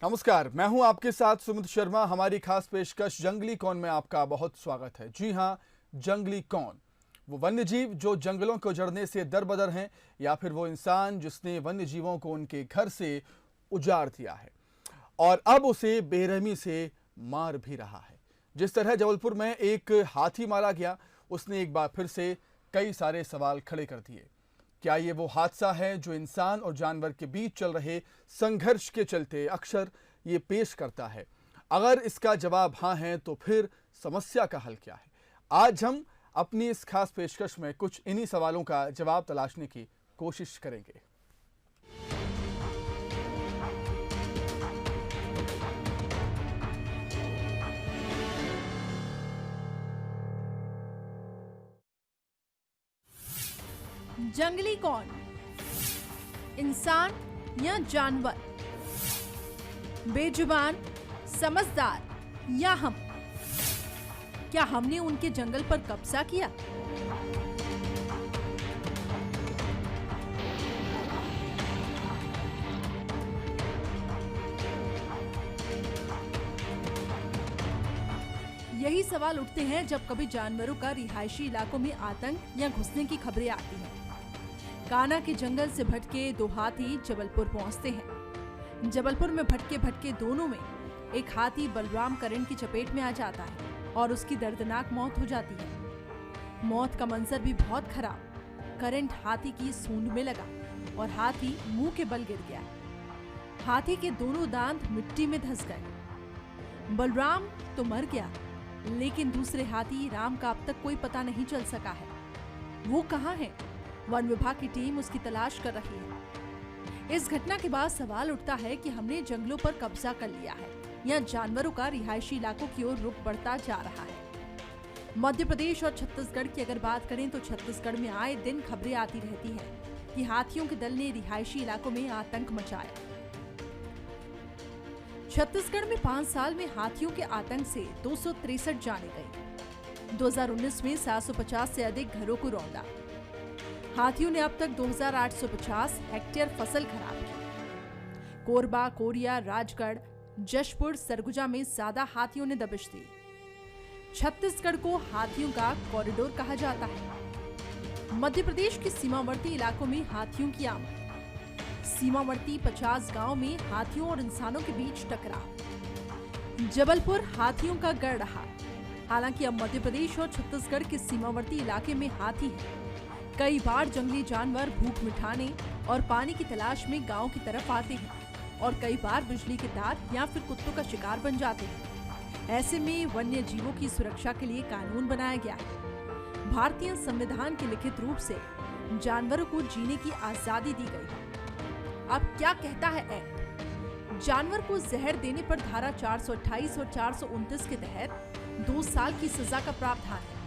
नमस्कार, मैं हूं आपके साथ सुमित शर्मा। हमारी खास पेशकश जंगली कौन में आपका बहुत स्वागत है। जी हां, जंगली कौन, वो वन्य जीव जो जंगलों को उजड़ने से दरबदर हैं, या फिर वो इंसान जिसने वन्य जीवों को उनके घर से उजाड़ दिया है और अब उसे बेरहमी से मार भी रहा है। जिस तरह जबलपुर में एक हाथी मारा गया, उसने एक बार फिर से कई सारे सवाल खड़े कर दिए। क्या ये वो हादसा है जो इंसान और जानवर के बीच चल रहे संघर्ष के चलते अक्सर ये पेश करता है? अगर इसका जवाब हाँ है तो फिर समस्या का हल क्या है? आज हम अपनी इस खास पेशकश में कुछ इन्हीं सवालों का जवाब तलाशने की कोशिश करेंगे। जंगली कौन, इंसान या जानवर, बेजुबान, समझदार या हम? क्या हमने उनके जंगल पर कब्जा किया? यही सवाल उठते हैं जब कभी जानवरों का रिहायशी इलाकों में आतंक या घुसने की खबरें आती हैं। कान्हा के जंगल से भटके दो हाथी जबलपुर पहुंचते हैं। जबलपुर में भटके भटके दोनों में एक हाथी बलराम करंट की चपेट में आ जाता है और उसकी दर्दनाक मौत हो जाती है। मौत का मंजर भी बहुत खराब। करंट हाथी की सूंड में लगा और हाथी मुंह के बल गिर गया। हाथी के दोनों दांत मिट्टी में धंस गए। बलराम तो मर गया, लेकिन दूसरे हाथी राम का अब तक कोई पता नहीं चल सका है। वो कहाँ है? वन विभाग की टीम उसकी तलाश कर रही है। इस घटना के बाद सवाल उठता है कि हमने जंगलों पर कब्जा कर लिया है या जानवरों का रिहायशी इलाकों की ओर रुख बढ़ता जा रहा है। मध्य प्रदेश और छत्तीसगढ़ की अगर बात करें तो छत्तीसगढ़ में आए दिन खबरें आती रहती हैं कि हाथियों के दल ने रिहायशी इलाकों में आतंक मचाया। छत्तीसगढ़ में 5 साल में हाथियों के आतंक से 263 जाने गई। 2019 में 750 से अधिक घरों को रौंदा। हाथियों ने अब तक 2850 हेक्टेयर फसल खराब की। कोरबा, कोरिया, राजगढ़, जशपुर, सरगुजा में ज्यादा हाथियों ने दबिश दी। छत्तीसगढ़ को हाथियों का कॉरिडोर कहा जाता है। मध्य प्रदेश के सीमावर्ती इलाकों में हाथियों की आमद। सीमावर्ती 50 गांव में हाथियों और इंसानों के बीच टकराव। जबलपुर हाथियों का गढ़ रहा। हालांकि अब मध्य प्रदेश और छत्तीसगढ़ के सीमावर्ती इलाके में हाथी है। कई बार जंगली जानवर भूख मिटाने और पानी की तलाश में गांव की तरफ आते हैं और कई बार बिजली के तार या फिर कुत्तों का शिकार बन जाते हैं। ऐसे में वन्य जीवों की सुरक्षा के लिए कानून बनाया गया है। भारतीय संविधान के लिखित रूप से जानवरों को जीने की आजादी दी गई है। अब क्या कहता है एक्ट? जानवर को जहर देने पर धारा 428 और 429 के तहत 2 साल की सजा का प्रावधान है।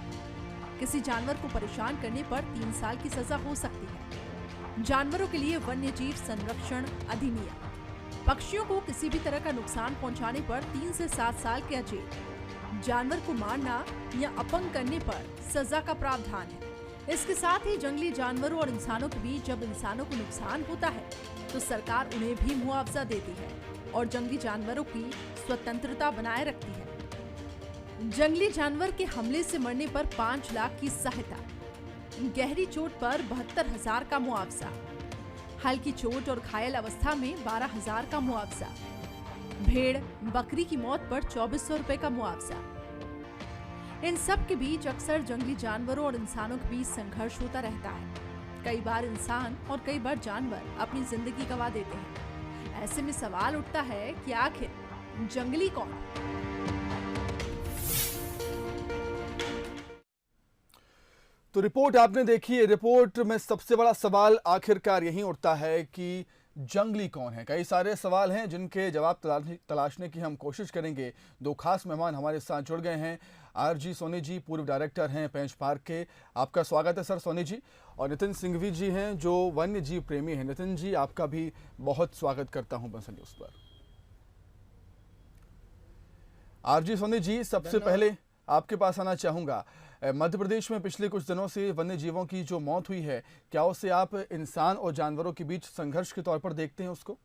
किसी जानवर को परेशान करने पर 3 साल की सजा हो सकती है। जानवरों के लिए वन्य जीव संरक्षण अधिनियम। पक्षियों को किसी भी तरह का नुकसान पहुंचाने पर 3 से 7 साल की जेल। जानवर को मारना या अपंग करने पर सजा का प्रावधान है। इसके साथ ही जंगली जानवरों और इंसानों के बीच जब इंसानों को नुकसान होता है तो सरकार उन्हें भी मुआवजा देती है और जंगली जानवरों की स्वतंत्रता बनाए रखती है। जंगली जानवर के हमले से मरने पर 5 लाख की सहायता। गहरी चोट पर 72,000 का मुआवजा। हल्की चोट और घायल अवस्था में 12,000 का मुआवजा। भेड़, बकरी की मौत पर 2400 रुपए का मुआवजा। इन सब के बीच अक्सर जंगली जानवरों और इंसानों के बीच संघर्ष होता रहता है। कई बार इंसान और कई बार जानवर अपनी जिंदगी गंवा देते हैं। ऐसे में सवाल उठता है कि आखिर जंगली कौन? तो रिपोर्ट आपने देखी है। रिपोर्ट में सबसे बड़ा सवाल आखिरकार यही उठता है कि जंगली कौन है। कई सारे सवाल हैं जिनके जवाब तलाशने की हम कोशिश करेंगे। 2 खास मेहमान हमारे साथ जुड़ गए हैं। आरजी सोनी जी पूर्व डायरेक्टर हैं पेंच पार्क के, आपका स्वागत है सर सोनी जी। और नितिन सिंघवी जी हैं जो वन्य जीव प्रेमी हैं। नितिन जी, आपका भी बहुत स्वागत करता हूं बंसल न्यूज़ पर। आरजी सोनी जी, सबसे पहले आपके पास आना चाहूंगा। मध्य प्रदेश में पिछले कुछ दिनों से वन्य जीवों की जो मौत हुई है, क्या उसे आप इंसान और जानवरों के बीच संघर्ष के तौर पर देखते हैं उसको?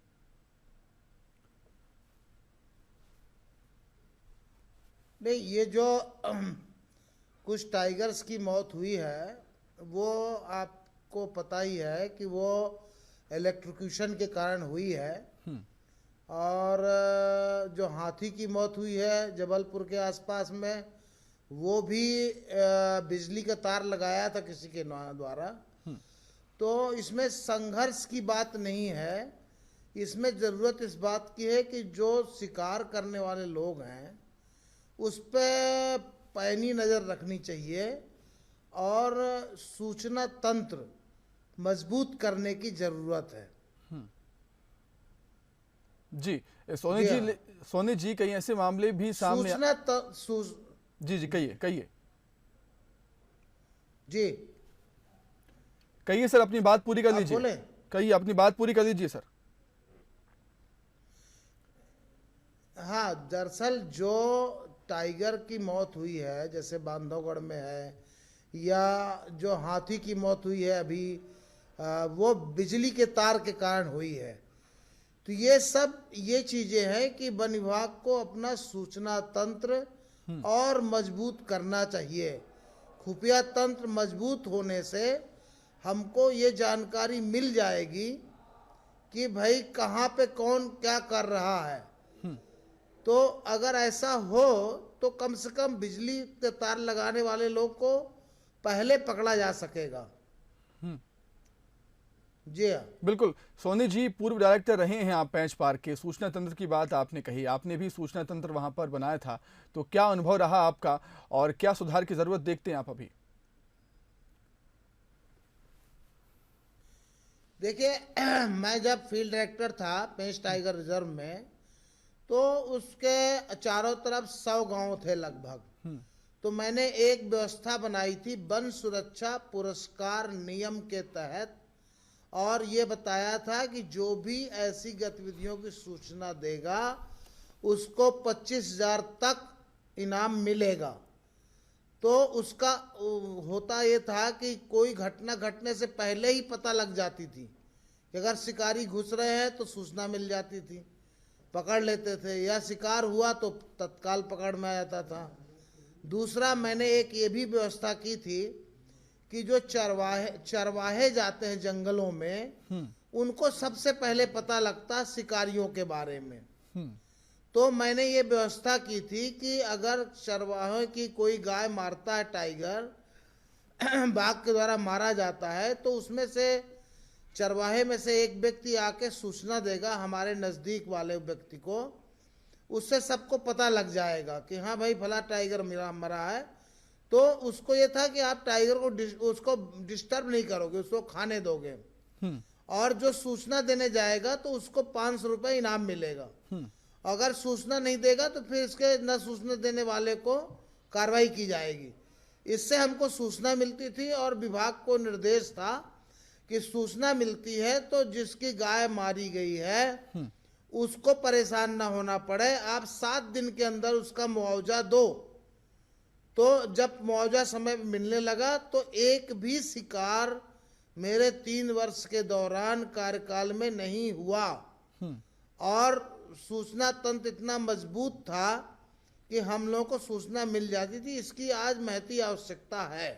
नहीं, ये जो कुछ टाइगर्स की मौत हुई है वो आपको पता ही है कि वो इलेक्ट्रोक्यूशन के कारण हुई है। और जो हाथी की मौत हुई है जबलपुर के आसपास में, वो भी बिजली का तार लगाया था किसी के द्वारा। तो इसमें संघर्ष की बात नहीं है, इसमें ज़रूरत इस बात की है कि जो शिकार करने वाले लोग हैं उस पर पैनी नज़र रखनी चाहिए और सूचना तंत्र मजबूत करने की ज़रूरत है। जी सोनी जी कई ऐसे मामले भी सामने जी जी कहिए जी कहिए सर, अपनी बात पूरी कर आप लीजिए। बोले? कहिए, अपनी बात पूरी कर लीजिए सर। हाँ, दरअसल जो टाइगर की मौत हुई है जैसे बांधवगढ़ में है, या जो हाथी की मौत हुई है अभी, वो बिजली के तार के कारण हुई है। तो ये चीजें हैं कि वन विभाग को अपना सूचना तंत्र और मजबूत करना चाहिए। खुफिया तंत्र मजबूत होने से हमको ये जानकारी मिल जाएगी कि भाई कहाँ पे कौन क्या कर रहा है। तो अगर ऐसा हो तो कम से कम बिजली के तार लगाने वाले लोग को पहले पकड़ा जा सकेगा। जी हाँ, बिल्कुल। सोनी जी पूर्व डायरेक्टर रहे हैं आप पेंच पार्क के। सूचना तंत्र की बात आपने कही, आपने भी सूचना तंत्र वहां पर बनाया था, तो क्या अनुभव रहा आपका और क्या सुधार की जरूरत देखते हैं आप अभी? देखिए मैं जब फील्ड डायरेक्टर था पेंच टाइगर रिजर्व में, तो उसके चारों तरफ 100 गांव थे लगभग। तो मैंने एक व्यवस्था बनाई थी वन सुरक्षा पुरस्कार नियम के तहत, और ये बताया था कि जो भी ऐसी गतिविधियों की सूचना देगा उसको 25,000 तक इनाम मिलेगा। तो उसका होता ये था कि कोई घटना घटने से पहले ही पता लग जाती थी कि अगर शिकारी घुस रहे हैं तो सूचना मिल जाती थी, पकड़ लेते थे, या शिकार हुआ तो तत्काल पकड़ में आ जाता था। दूसरा, मैंने एक ये भी व्यवस्था की थी कि जो चरवाहे जाते हैं जंगलों में, उनको सबसे पहले पता लगता शिकारियों के बारे में। तो मैंने ये व्यवस्था की थी कि अगर चरवाहे की कोई गाय मारता है टाइगर, बाघ के द्वारा मारा जाता है, तो उसमें से चरवाहे में से एक व्यक्ति आके सूचना देगा हमारे नज़दीक वाले व्यक्ति को। उससे सबको पता लग जाएगा कि हाँ भाई फला टाइगर मरा है। तो उसको ये था कि आप टाइगर को उसको डिस्टर्ब नहीं करोगे, उसको खाने दोगे, और जो सूचना देने जाएगा तो उसको 500 रुपये इनाम मिलेगा। अगर सूचना नहीं देगा तो फिर इसके न सूचना देने वाले को कार्रवाई की जाएगी। इससे हमको सूचना मिलती थी और विभाग को निर्देश था कि सूचना मिलती है तो जिसकी गाय मारी गई है उसको परेशान ना होना पड़े, आप 7 दिन के अंदर उसका मुआवजा दो। तो जब मुआवजा समय मिलने लगा तो एक भी शिकार मेरे 3 वर्ष के दौरान कार्यकाल में नहीं हुआ, और सूचना तंत्र इतना मजबूत था कि हम लोगों को सूचना मिल जाती थी। इसकी आज महती आवश्यकता है।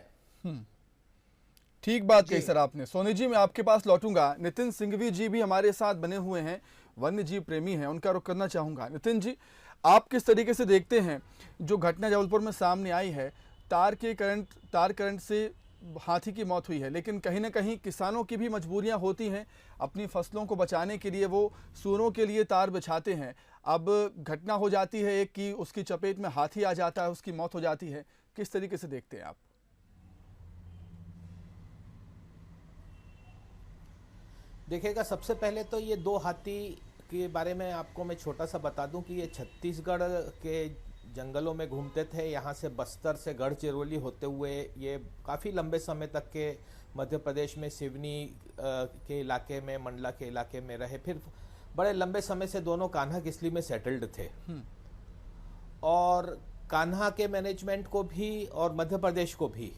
ठीक बात कही सर आपने। सोनी जी, मैं आपके पास लौटूंगा। नितिन सिंघवी जी भी हमारे साथ बने हुए हैं, वन्य जीव प्रेमी हैं, उनका रुख करना चाहूंगा। नितिन जी, आप किस तरीके से देखते हैं जो घटना जबलपुर में सामने आई है? तार करंट से हाथी की मौत हुई है, लेकिन कहीं ना कहीं किसानों की भी मजबूरियां होती हैं। अपनी फसलों को बचाने के लिए वो सूरों के लिए तार बिछाते हैं। अब घटना हो जाती है एक कि उसकी चपेट में हाथी आ जाता है, उसकी मौत हो जाती है। किस तरीके से देखते हैं आप? देखिएगा, सबसे पहले तो ये 2 हाथी के बारे में आपको मैं छोटा सा बता दूं कि ये छत्तीसगढ़ के जंगलों में घूमते थे। यहाँ से बस्तर से गढ़चिरौली होते हुए ये काफ़ी लंबे समय तक के मध्य प्रदेश में सिवनी के इलाके में, मंडला के इलाके में रहे। फिर बड़े लंबे समय से दोनों कान्हा किसली में सेटल्ड थे, और कान्हा के मैनेजमेंट को भी और मध्य प्रदेश को भी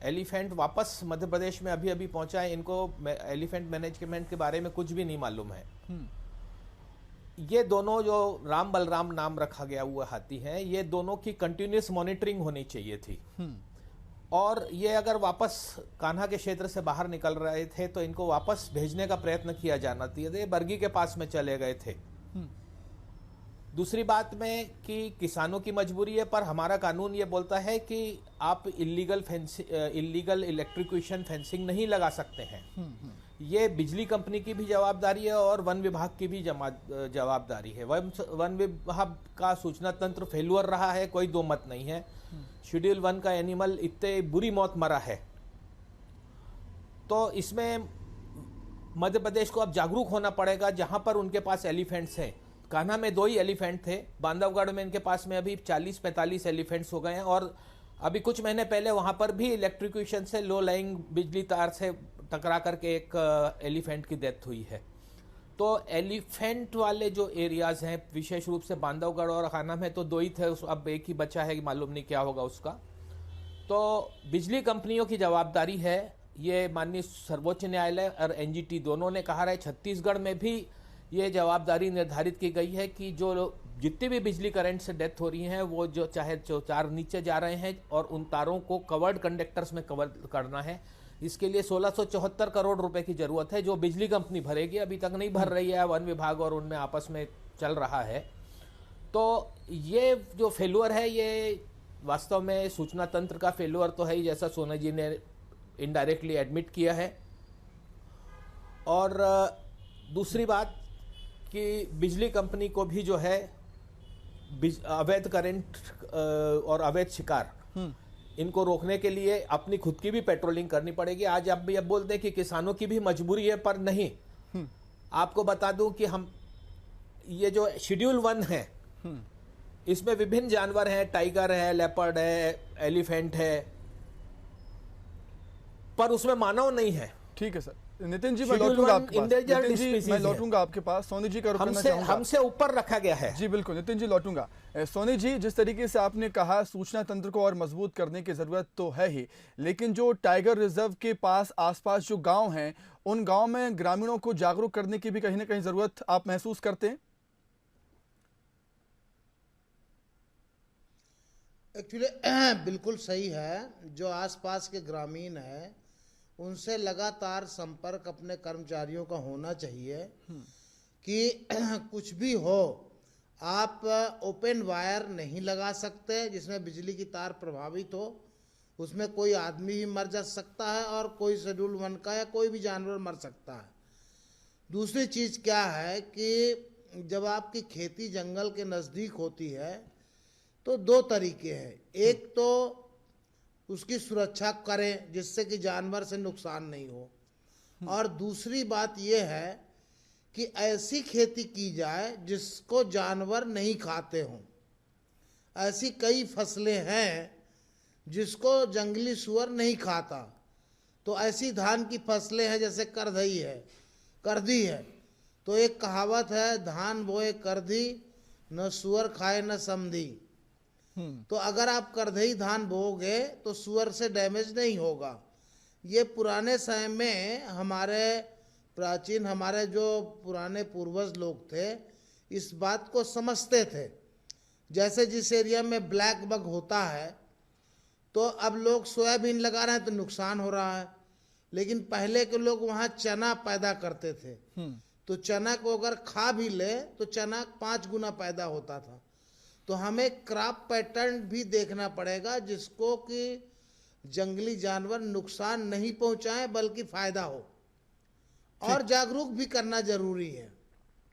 एलिफेंट वापस मध्य प्रदेश में अभी अभी पहुंचा है। इनको एलिफेंट मैनेजमेंट के बारे में कुछ भी नहीं मालूम है। ये दोनों जो राम बलराम नाम रखा गया हुआ हाथी हैं, ये दोनों की कंटिन्यूस मॉनिटरिंग होनी चाहिए थी। और ये अगर वापस कान्हा के क्षेत्र से बाहर निकल रहे थे तो इनको वापस भेजने का प्रयत्न किया जाना चाहिए। बरगी के पास में चले गए थे। दूसरी बात में कि किसानों की मजबूरी है, पर हमारा कानून ये बोलता है कि आप इलीगल इलेक्ट्रिक्यूशन फेंसिंग नहीं लगा सकते हैं। ये बिजली कंपनी की भी जवाबदारी है और वन विभाग की भी जवाबदारी है। वन विभाग का सूचना तंत्र फेल्युअर रहा है, कोई दो मत नहीं है। शेड्यूल 1 का एनिमल इतने बुरी मौत मरा है, तो इसमें मध्य प्रदेश को अब जागरूक होना पड़ेगा। जहां पर उनके पास एलिफेंट्स हैं, कान्हा में 2 ही एलिफेंट थे, बांधवगढ़ में इनके पास में अभी 40-45 एलिफेंट्स हो गए हैं। और अभी कुछ महीने पहले वहां पर भी इलेक्ट्रिक्यूशन से लो लाइंग बिजली तार से टकरा करके एक एलिफेंट की डेथ हुई है। तो एलिफेंट वाले जो एरियाज हैं, विशेष रूप से बांधवगढ़ और कान्हा में तो 2 ही थे, अब एक ही बचा है, मालूम नहीं क्या होगा उसका। तो बिजली कंपनियों की जवाबदारी है। ये माननीय सर्वोच्च न्यायालय और एनजीटी दोनों ने कहा है। छत्तीसगढ़ में भी ये जवाबदारी निर्धारित की गई है कि जो जितनी भी बिजली करंट से डेथ हो रही हैं, वो जो चाहे जो तार नीचे जा रहे हैं और उन तारों को कवर्ड कंडक्टर्स में कवर करना है। इसके लिए 1674 करोड़ रुपए की जरूरत है, जो बिजली कंपनी भरेगी, अभी तक नहीं भर रही है। वन विभाग और उनमें आपस में चल रहा है। तो ये जो फेल्युअर है, ये वास्तव में सूचना तंत्र का फेल्युअर तो है ही, जैसा सोना जी ने इनडायरेक्टली एडमिट किया है। और दूसरी बात कि बिजली कंपनी को भी जो है अवैध करंट और अवैध शिकार, इनको रोकने के लिए अपनी खुद की भी पेट्रोलिंग करनी पड़ेगी। आज आप भी अब बोलते हैं कि किसानों की भी मजबूरी है, पर नहीं। आपको बता दूं कि हम ये जो शेड्यूल 1 है, इसमें विभिन्न जानवर हैं, टाइगर है, लेपर्ड है, एलिफेंट है, पर उसमें मानव नहीं है। ठीक है सर। नितिन जी, मैं लौटूंगा आपके पास। नितिन जी, मैं लौटूंगा आपके पास। सोनी जी का रुख करना चाहूंगा। हमसे ऊपर रखा गया है। जी बिल्कुल, नितिन जी लौटूंगा। सोनी जी, जिस तरीके से आपने कहा सूचना तंत्र को और मजबूत करने की जरूरत तो है ही, लेकिन जो टाइगर रिजर्व के पास आसपास जो गांव हैं, उन गांव में ग्रामीणों को जागरूक करने की भी कहीं ना कहीं जरूरत आप महसूस करते हैं? एक्चुअली बिल्कुल सही है। जो आसपास के ग्रामीण हैं, उनसे लगातार संपर्क अपने कर्मचारियों का होना चाहिए कि कुछ भी हो, आप ओपन वायर नहीं लगा सकते जिसमें बिजली की तार प्रभावित हो। उसमें कोई आदमी भी मर जा सकता है और कोई शेड्यूल 1 का या कोई भी जानवर मर सकता है। दूसरी चीज़ क्या है कि जब आपकी खेती जंगल के नज़दीक होती है तो 2 तरीके हैं। एक तो उसकी सुरक्षा करें जिससे कि जानवर से नुकसान नहीं हो, और दूसरी बात यह है कि ऐसी खेती की जाए जिसको जानवर नहीं खाते हों। ऐसी कई फसलें हैं जिसको जंगली सूअर नहीं खाता। तो ऐसी धान की फसलें हैं जैसे करधी है। तो एक कहावत है, धान बोए करधी, न सूअर खाए न समधी। तो अगर आप करधई धान बोओगे तो सूअर से डैमेज नहीं होगा। ये पुराने समय में हमारे जो पुराने पूर्वज लोग थे, इस बात को समझते थे। जैसे जिस एरिया में ब्लैक बग होता है, तो अब लोग सोयाबीन लगा रहे हैं तो नुकसान हो रहा है, लेकिन पहले के लोग वहाँ चना पैदा करते थे। तो चना को अगर खा भी ले तो चना 5 गुना पैदा होता था। तो हमें क्रॉप पैटर्न भी देखना पड़ेगा जिसको कि जंगली जानवर नुकसान नहीं पहुंचाए बल्कि फायदा हो, और जागरूक भी करना जरूरी है।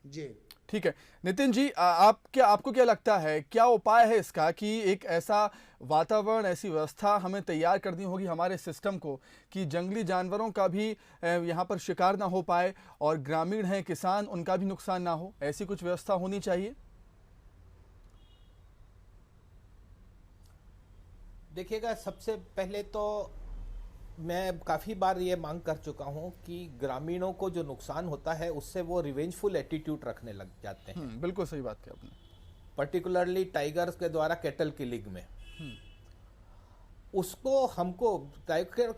जी ठीक है। नितिन जी, आपको क्या लगता है, क्या उपाय है इसका कि एक ऐसा वातावरण, ऐसी व्यवस्था हमें तैयार करनी होगी हमारे सिस्टम को कि जंगली जानवरों का भी यहाँ पर शिकार ना हो पाए और ग्रामीण हैं, किसान, उनका भी नुकसान ना हो? ऐसी कुछ व्यवस्था होनी चाहिए। देखिएगा, सबसे पहले तो मैं काफ़ी बार ये मांग कर चुका हूँ कि ग्रामीणों को जो नुकसान होता है उससे वो रिवेंजफुल एटीट्यूड रखने लग जाते हैं। बिल्कुल सही बात की आपने। पर्टिकुलरली टाइगर्स के द्वारा कैटल किलिंग में उसको हमको टाइगर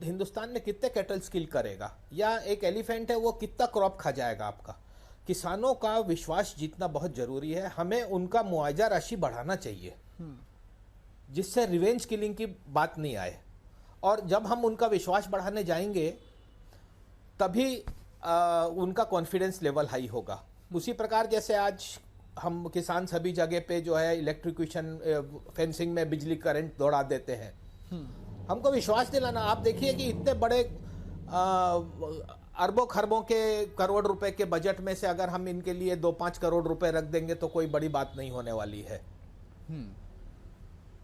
हिंदुस्तान में कितने कैटल्स किल करेगा, या एक एलिफेंट है वो कितना क्रॉप खा जाएगा आपका। किसानों का विश्वास जीतना बहुत जरूरी है। हमें उनका मुआवजा राशि बढ़ाना चाहिए जिससे रिवेंज किलिंग की बात नहीं आए, और जब हम उनका विश्वास बढ़ाने जाएंगे तभी उनका कॉन्फिडेंस लेवल हाई होगा। उसी प्रकार जैसे आज हम किसान सभी जगह पे जो है इलेक्ट्रिक्यूशन फेंसिंग में बिजली करंट दौड़ा देते हैं, हमको विश्वास दिलाना। आप देखिए कि इतने बड़े अरबों खरबों के करोड़ रुपए के बजट में से अगर हम इनके लिए 2-5 करोड़ रुपए रख देंगे तो कोई बड़ी बात नहीं होने वाली है।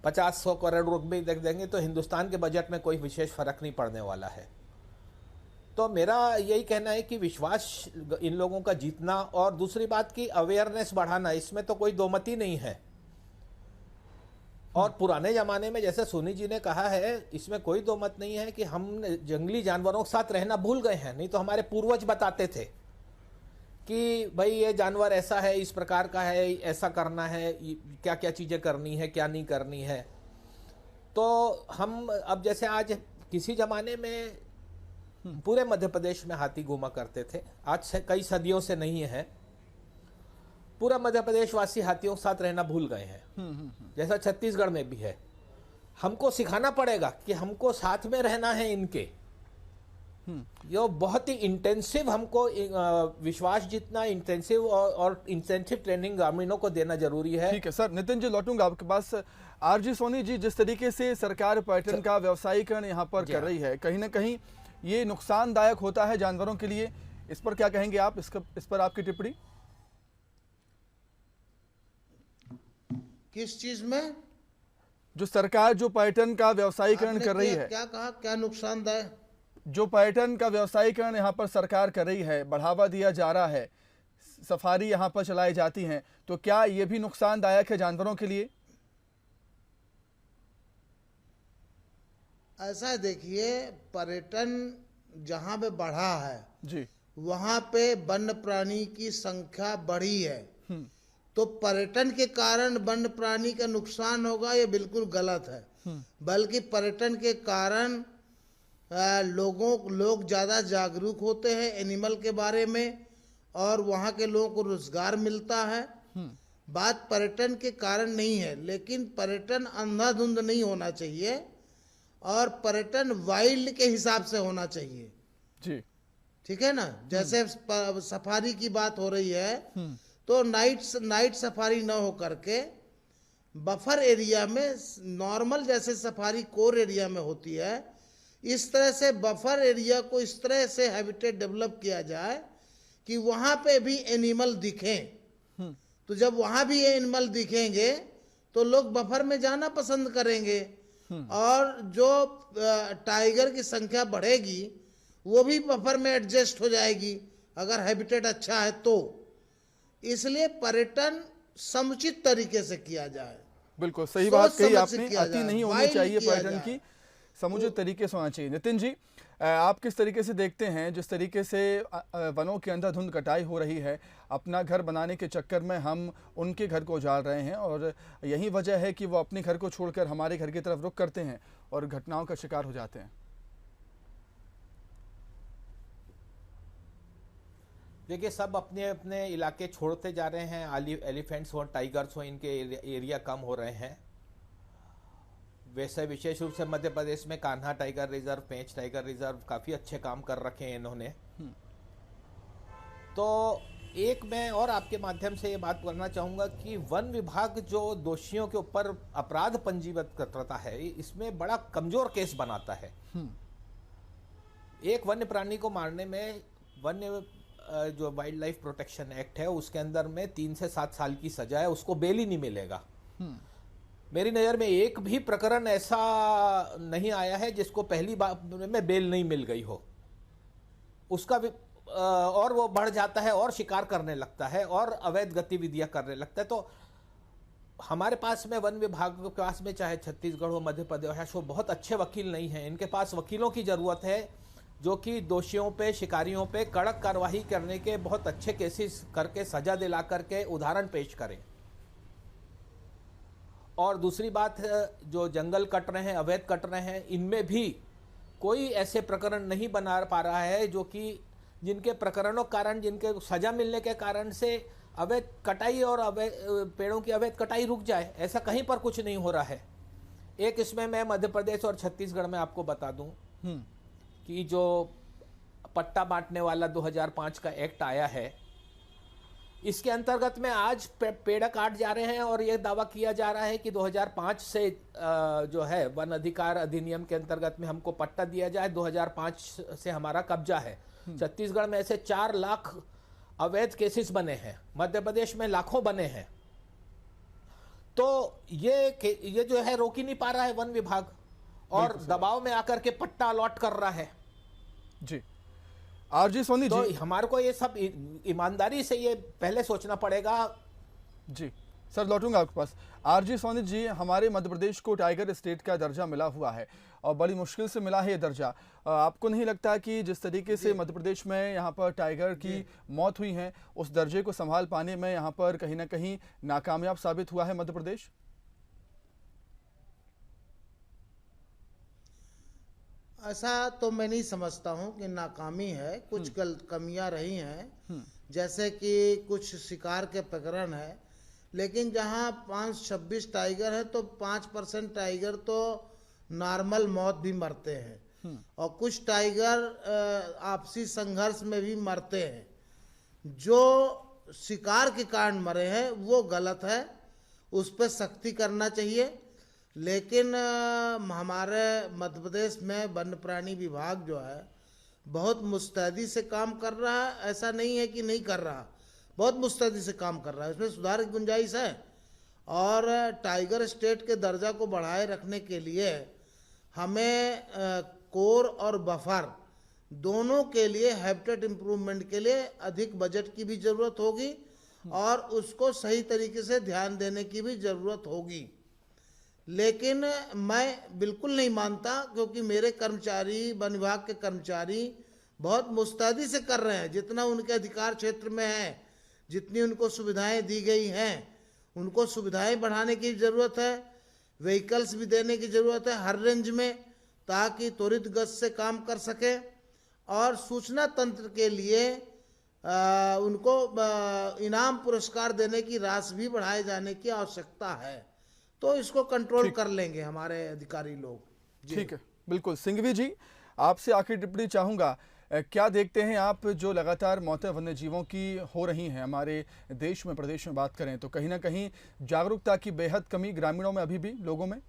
50-100 करोड़ रुपए रख देंगे तो हिंदुस्तान के बजट में कोई विशेष फर्क नहीं पड़ने वाला है। तो मेरा यही कहना है कि विश्वास इन लोगों का जीतना, और दूसरी बात की अवेयरनेस बढ़ाना, इसमें तो कोई दोमती नहीं है। और पुराने जमाने में जैसे सोनी जी ने कहा है, इसमें कोई दो मत नहीं है कि हम जंगली जानवरों के साथ रहना भूल गए हैं। नहीं तो हमारे पूर्वज बताते थे कि भाई ये जानवर ऐसा है, इस प्रकार का है, ऐसा करना है, क्या क्या चीजें करनी है, क्या नहीं करनी है। तो हम अब जैसे आज किसी जमाने में पूरे मध्य प्रदेश में हाथी घूमा करते थे, आज से कई सदियों से नहीं है। पूरा मध्य प्रदेश वासी हाथियों के साथ रहना भूल गए हैं, जैसा छत्तीसगढ़ में भी है। हमको सिखाना पड़ेगा कि हमको साथ में रहना है इनके। ये बहुत ही इंटेंसिव हमको विश्वास जितना इंटेंसिव और इंसेंटिव ट्रेनिंग ग्रामीणों को देना जरूरी है। ठीक है सर, नितिन जी लौटूंगा आपके पास। आरजी सोनी जी, जिस तरीके से सरकार पर्यटन का व्यवसायीकरण यहाँ पर कर रही है, कहीं ना कहीं ये नुकसानदायक होता है जानवरों के लिए, इस पर क्या कहेंगे आप? इस पर आपकी टिप्पणी? किस चीज में? जो सरकार जो पर्यटन का व्यवसायीकरण कर रही है, क्या कहा, क्या नुकसानदायक? जो पर्यटन का व्यवसायीकरण यहाँ पर सरकार कर रही है, बढ़ावा दिया जा रहा है, सफारी यहाँ पर चलाई जाती हैं, तो क्या ये भी नुकसानदायक है जानवरों के लिए? ऐसा देखिए, पर्यटन जहाँ पे बढ़ा है जी, वहाँ पे वन्य प्राणी की संख्या बढ़ी है। तो पर्यटन के कारण वन्य प्राणी का नुकसान होगा, ये बिल्कुल गलत है। बल्कि पर्यटन के कारण लोग ज़्यादा जागरूक होते हैं एनिमल के बारे में, और वहाँ के लोगों को रोजगार मिलता है। बात पर्यटन के कारण नहीं है, लेकिन पर्यटन अंधाधुंध नहीं होना चाहिए, और पर्यटन वाइल्ड के हिसाब से होना चाहिए जी। ठीक है ना? जैसे सफारी की बात हो रही है, तो नाइट सफारी न हो करके बफर एरिया में नॉर्मल जैसे सफारी कोर एरिया में होती है, इस तरह से बफर एरिया को इस तरह से हैबिटेट डेवलप किया जाए कि वहां पे भी एनिमल दिखें। तो जब वहां भी एनिमल दिखेंगे तो लोग बफर में जाना पसंद करेंगे, और जो टाइगर की संख्या बढ़ेगी वो भी बफर में एडजस्ट हो जाएगी अगर हैबिटेट अच्छा है तो। इसलिए पर्यटन समुचित तरीके से किया जाए। बिल्कुल सही बात कही आपने, किया अति जाए, नहीं होनी वाइल्ड चाहिए किया पर्यटन जाए। की, समुचित तरीके से होना चाहिए। नितिन जी, आप किस तरीके से देखते हैं जिस तरीके से वनों की अंधाधुंध कटाई हो रही है, अपना घर बनाने के चक्कर में हम उनके घर को उजाड़ रहे हैं, और यही वजह है कि वो अपने घर को छोड़कर हमारे घर की तरफ रुख करते हैं और घटनाओं का शिकार हो जाते हैं? देखिए, सब अपने अपने इलाके छोड़ते जा रहे हैं। एलिफेंट्स हो, टाइगर्स हो, इनके एरिया कम हो रहे हैं। वैसे विशेष रूप से मध्य प्रदेश में कान्हा टाइगर रिजर्व, पेंच टाइगर रिजर्व काफी अच्छे काम कर रखे हैं इन्होंने। तो एक मैं और आपके माध्यम से ये बात करना चाहूंगा कि वन विभाग जो दोषियों के ऊपर अपराध पंजीबद्ध करता है, इसमें बड़ा कमजोर केस बनाता है। एक वन्य प्राणी को मारने में वन्य जो वाइल्ड लाइफ प्रोटेक्शन एक्ट है उसके अंदर में 3 से 7 साल की सजा है, उसको बेल ही नहीं मिलेगा। मेरी नज़र में एक भी प्रकरण ऐसा नहीं आया है जिसको पहली बार में बेल नहीं मिल गई हो। उसका और वो बढ़ जाता है और शिकार करने लगता है और अवैध गतिविधियां करने लगता है। तो हमारे पास में वन विभाग के पास में, चाहे छत्तीसगढ़ हो, मध्य प्रदेश हो, बहुत अच्छे वकील नहीं हैं। इनके पास वकीलों की जरूरत है जो कि दोषियों पे, शिकारियों पे कड़क कार्रवाई करने के बहुत अच्छे केसेस करके, सजा दिला करके उदाहरण पेश करें। और दूसरी बात, जो जंगल कट रहे हैं, अवैध कट रहे हैं, इनमें भी कोई ऐसे प्रकरण नहीं बना पा रहा है जो कि जिनके प्रकरणों के कारण, जिनके सजा मिलने के कारण से अवैध कटाई और अवैध पेड़ों की अवैध कटाई रुक जाए, ऐसा कहीं पर कुछ नहीं हो रहा है। एक इसमें मैं मध्य प्रदेश और छत्तीसगढ़ में आपको बता दूं कि जो पट्टा बांटने वाला 2005 का एक्ट आया है, इसके अंतर्गत में आज पेड़ काट जा रहे हैं और यह दावा किया जा रहा है कि 2005 से जो है वन अधिकार अधिनियम के अंतर्गत में हमको पट्टा दिया जाए, 2005 से हमारा कब्जा है। छत्तीसगढ़ में ऐसे 4 लाख अवैध केसेस बने हैं, मध्य प्रदेश में लाखों बने हैं। तो ये जो है रोक ही नहीं पा रहा है वन विभाग, और दबाव में आकर के पट्टा अलॉट कर रहा है। जी आरजी सोनी तो जी, हमारे को ये सब ईमानदारी से ये पहले सोचना पड़ेगा। जी सर लौटूंगा आपके पास। आरजी सोनी जी, हमारे मध्य प्रदेश को टाइगर स्टेट का दर्जा मिला हुआ है और बड़ी मुश्किल से मिला है ये दर्जा। आपको नहीं लगता कि जिस तरीके से मध्य प्रदेश में यहाँ पर टाइगर की मौत हुई है, उस दर्जे को संभाल पाने में यहाँ पर कहीं ना कहीं नाकामयाब साबित हुआ है मध्य प्रदेश? ऐसा तो मैं नहीं समझता हूं कि नाकामी है, कुछ कमियां रही हैं, जैसे कि कुछ शिकार के प्रकरण है, लेकिन जहां 526 टाइगर है तो 5% टाइगर तो नॉर्मल मौत भी मरते हैं और कुछ टाइगर आपसी संघर्ष में भी मरते हैं। जो शिकार के कारण मरे हैं वो गलत है, उस पर सख्ती करना चाहिए। लेकिन हमारे मध्य प्रदेश में वन्य प्राणी विभाग जो है बहुत मुस्तैदी से काम कर रहा है, ऐसा नहीं है कि नहीं कर रहा, बहुत मुस्तैदी से काम कर रहा है, इसमें सुधार की गुंजाइश है। और टाइगर स्टेट के दर्जा को बढ़ाए रखने के लिए हमें कोर और बफर दोनों के लिए हैबिटेट इम्प्रूवमेंट के लिए अधिक बजट की भी ज़रूरत होगी और उसको सही तरीके से ध्यान देने की भी ज़रूरत होगी। लेकिन मैं बिल्कुल नहीं मानता, क्योंकि मेरे कर्मचारी, वन विभाग के कर्मचारी बहुत मुस्तैदी से कर रहे हैं, जितना उनके अधिकार क्षेत्र में है, जितनी उनको सुविधाएं दी गई हैं, उनको सुविधाएं बढ़ाने की ज़रूरत है, व्हीकल्स भी देने की ज़रूरत है हर रेंज में, ताकि त्वरित गति से काम कर सके। और सूचना तंत्र के लिए उनको इनाम पुरस्कार देने की राशि भी बढ़ाए जाने की आवश्यकता है, तो इसको कंट्रोल कर लेंगे हमारे अधिकारी लोग। ठीक है, बिल्कुल। सिंघवी जी, आपसे आखिरी टिप्पणी चाहूंगा, क्या देखते हैं आप जो लगातार मौतें वन्य जीवों की हो रही हैं हमारे देश में, प्रदेश में बात करें तो कहीं ना कहीं जागरूकता की बेहद कमी ग्रामीणों में, अभी भी लोगों में?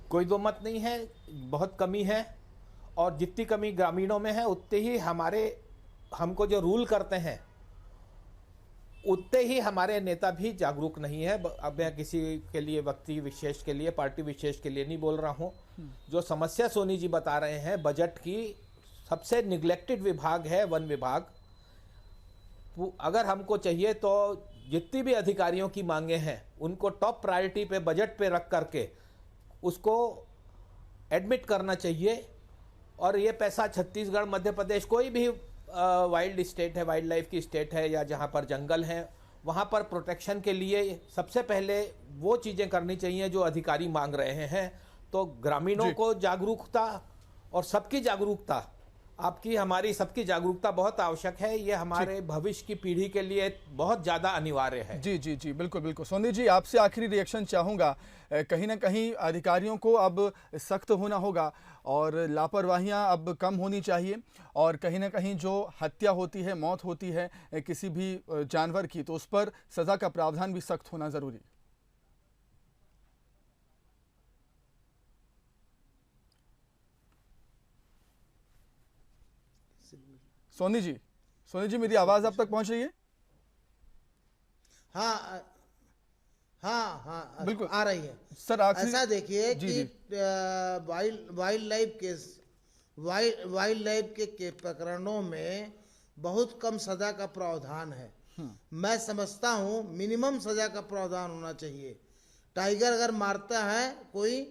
कोई दो मत नहीं है, बहुत कमी है, और जितनी कमी ग्रामीणों में है उतने ही हमको जो रूल करते हैं उतने ही हमारे नेता भी जागरूक नहीं है। अब मैं किसी के लिए, व्यक्ति विशेष के लिए, पार्टी विशेष के लिए नहीं बोल रहा हूं। जो समस्या सोनी जी बता रहे हैं बजट की, सबसे निग्लेक्टेड विभाग है वन विभाग। अगर हमको चाहिए तो जितनी भी अधिकारियों की मांगे हैं उनको टॉप प्रायोरिटी पे बजट पे रख करके उसको एडमिट करना चाहिए। और ये पैसा छत्तीसगढ़, मध्य प्रदेश, कोई भी वाइल्ड स्टेट है, वाइल्ड लाइफ की स्टेट है, या जहाँ पर जंगल है, वहाँ पर प्रोटेक्शन के लिए सबसे पहले वो चीज़ें करनी चाहिए जो अधिकारी मांग रहे हैं। तो ग्रामीणों को जागरूकता और सबकी जागरूकता, आपकी, हमारी, सबकी जागरूकता बहुत आवश्यक है। ये हमारे भविष्य की पीढ़ी के लिए बहुत ज़्यादा अनिवार्य है। जी जी जी, बिल्कुल बिल्कुल। सोनी जी, आपसे आखिरी रिएक्शन चाहूँगा। कहीं ना कहीं अधिकारियों को अब सख्त होना होगा और लापरवाहियां अब कम होनी चाहिए, और कहीं ना कहीं जो हत्या होती है, मौत होती है किसी भी जानवर की, तो उस पर सज़ा का प्रावधान भी सख्त होना ज़रूरी। सोनी जी, मेरी आवाज़ आप तक पहुंच रही है? हाँ हाँ बिल्कुल आ रही है सर। ऐसा देखिए कि वाइल्ड लाइफ के प्रकरणों में बहुत कम सजा का प्रावधान है। मैं समझता हूँ मिनिमम सजा का प्रावधान होना चाहिए। टाइगर अगर मारता है कोई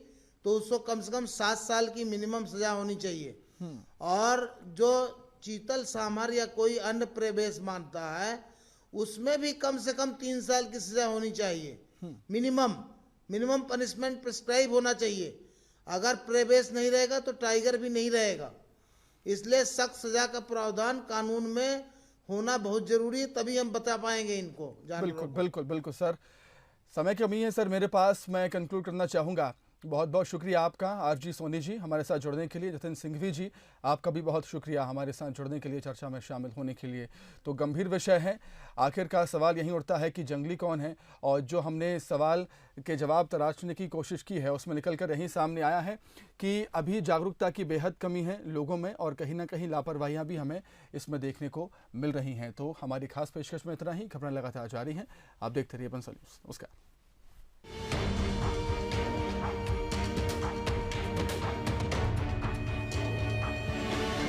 तो उसको कम से कम 7 साल की मिनिमम सजा होनी चाहिए, और जो चीतल सांभर या कोई अन्य प्रवेश मानता है उसमें भी कम से कम 3 साल की सजा होनी चाहिए। मिनिमम पनिशमेंट प्रिस्क्राइब होना चाहिए। अगर प्रवेश नहीं रहेगा तो टाइगर भी नहीं रहेगा। इसलिए सख्त सजा का प्रावधान कानून में होना बहुत जरूरी है, तभी हम बता पाएंगे इनको जानवरों बिल्कुल को। बिल्कुल बिल्कुल सर, समय की कमी है सर मेरे पास, मैं कंक्लूड करना चाहूँगा। बहुत बहुत शुक्रिया आपका आरजी सोनी जी हमारे साथ जुड़ने के लिए। जतिन सिंघवी जी आपका भी बहुत शुक्रिया हमारे साथ जुड़ने के लिए, चर्चा में शामिल होने के लिए। तो गंभीर विषय है, आखिरकार सवाल यही उठता है कि जंगली कौन है, और जो हमने सवाल के जवाब तलाशने की कोशिश की है उसमें निकल कर यही सामने आया है कि अभी जागरूकता की बेहद कमी है लोगों में, और कहीं ना कहीं लापरवाहियाँ भी हमें इसमें देखने को मिल रही हैं। तो हमारी खास पेशकश में इतना ही, खबरें लगातार जारी हैं, आप देखते रहिए बंसल न्यूज़। नमस्कार।